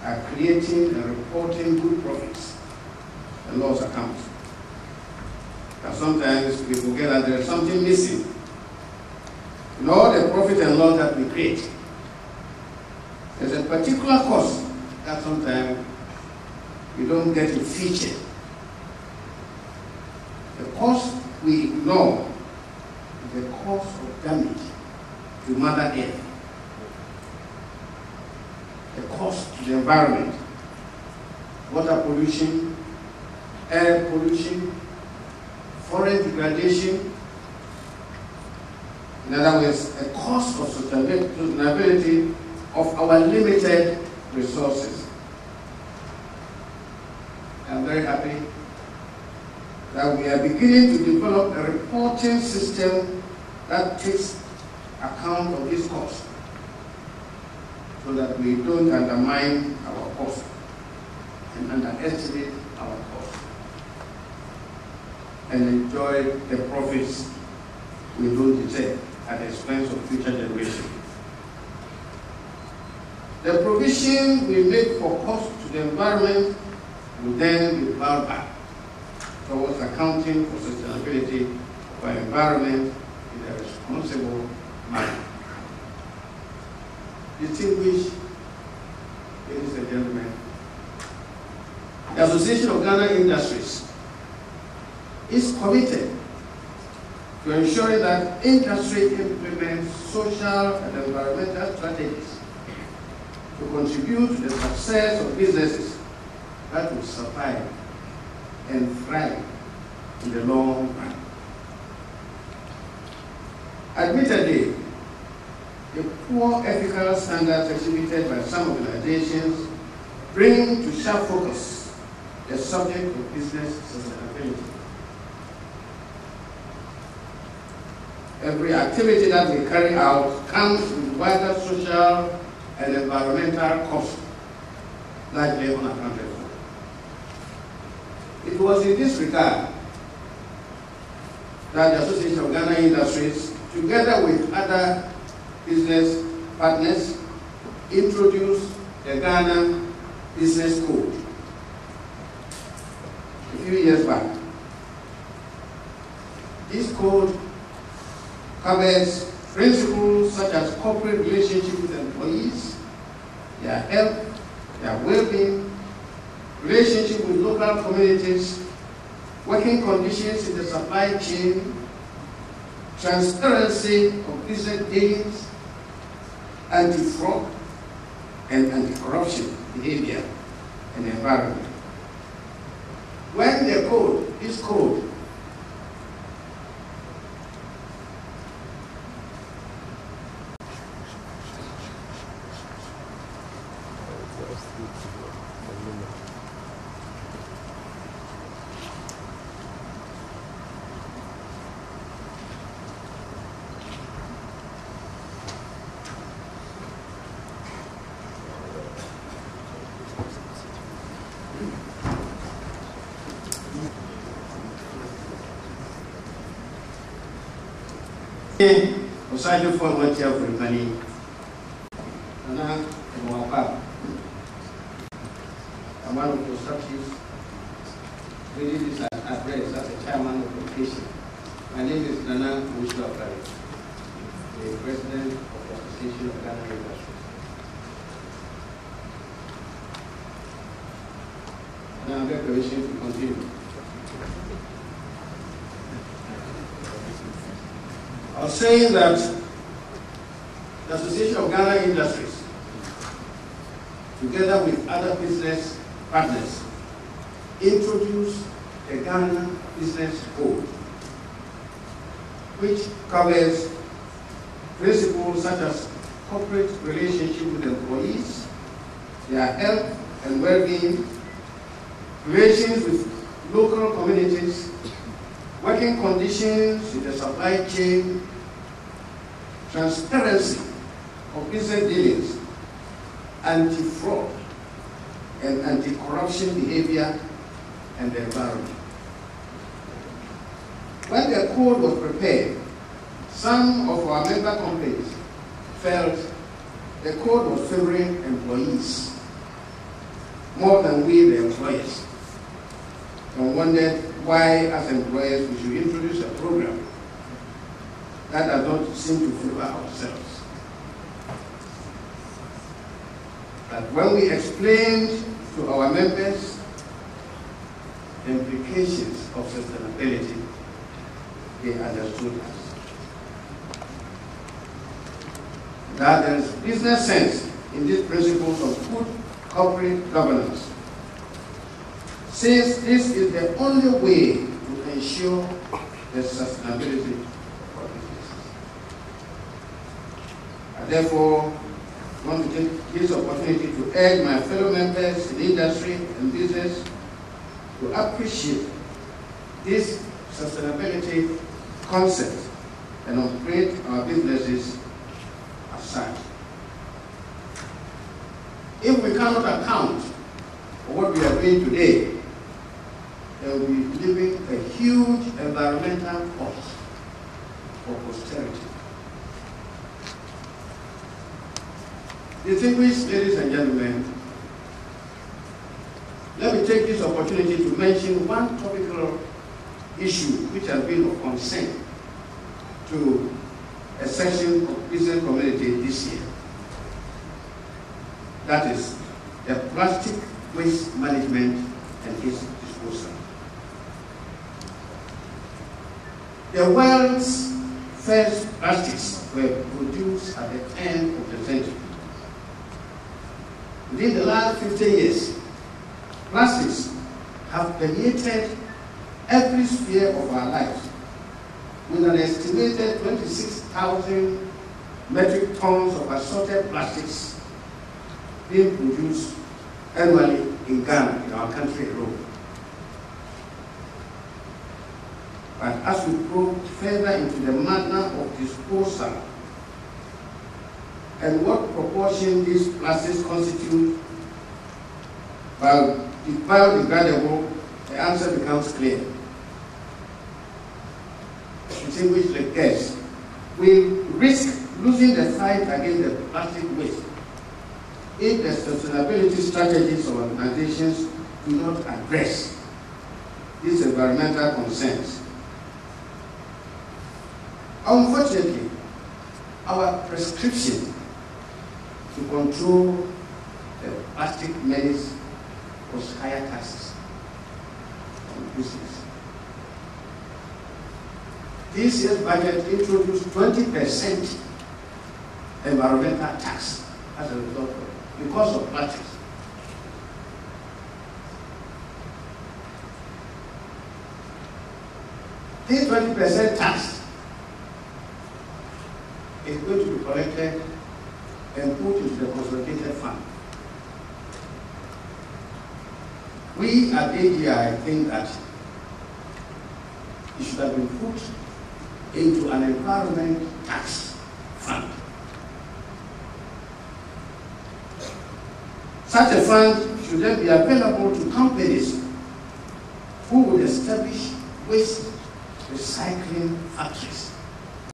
are creating and reporting good profits and loss accounts. But sometimes we forget that there is something missing in all the profit and loss that we create. There's a particular cost that sometimes we don't get it featured. The cost we ignore is the cost of damage to Mother Earth, the cost to the environment, water pollution, air pollution, forest degradation. In other words, the cost of sustainability of our limited resources. I'm very happy that we are beginning to develop a reporting system that takes account of this cost so that we don't undermine our cost and underestimate our cost and enjoy the profits we don't deserve at the expense of future generations. The provision we make for cost to the environment will then be plowed back towards accounting for sustainability of our environment in a responsible manner. Distinguished ladies and gentlemen, the Association of Ghana Industries is committed to ensuring that industry implements social and environmental strategies to contribute to the success of businesses that will survive and thrive in the long run. Admittedly, the poor ethical standards exhibited by some organizations bring to sharp focus the subject of business sustainability. Every activity that we carry out comes with wider social and environmental costs, largely unaccounted for. It was in this regard that the Association of Ghana Industries, together with other business partners, introduced the Ghana Business Code a few years back. This code covers principles such as corporate relationship with employees, their health, their well-being, relationship with local communities, working conditions in the supply chain, transparency of business dealings, anti-fraud and anti-corruption behavior and environment. When this code Osaju for what you have money. And I'm one of the structures. Reading this address as a chairman of the occasion. My name is Nana Mushua Prari, the president of the Association of Ghana Industries. And I beg permission to continue. I was saying that the Association of Ghana Industries, together with other business partners, introduced the Ghana Business Code, which covers principles such as corporate relationship with employees, their health and well-being, relations with local communities, working conditions in the supply chain, transparency of business dealings, anti-fraud and anti-corruption behavior, and the environment. When the code was prepared, some of our member companies felt the code was favoring employees more than we, the employers, and wondered why, as employers, we should introduce a program that does not seem to favor ourselves. But when we explained to our members the implications of sustainability, they understood us. That there is business sense in these principles of good corporate governance, since this is the only way to ensure the sustainability of our businesses. I therefore want to take this opportunity to urge my fellow members in industry and business to appreciate this sustainability concept and operate our businesses as such. If we cannot account for what we are doing today, then we will be leaving a huge environmental cost for posterity. Distinguished ladies and gentlemen, let me take this opportunity to mention one topical issue which has been of concern to a section of business community this year. That is the plastic waste management and its disposal. The world's first plastics were produced at the end of the century. Within the last 50 years, plastics have permeated every sphere of our lives, with an estimated 26,000 metric tons of assorted plastics being produced annually in Ghana, in our country alone. But as we probe further into the manner of disposal and what proportion these plastics constitute biodegradable, the answer becomes clear. Distinguished guests, we risk losing the fight against the plastic waste if the sustainability strategies of organizations do not address these environmental concerns. Unfortunately, our prescription to control the plastic menace was higher taxes on business. This year's budget introduced 20% environmental tax as a result of it, because of plastics. This 20% tax is going to be collected and put into the consolidated fund. We at AGI think that it should have been put into an environment tax fund. Such a fund should then be available to companies who would establish waste recycling factories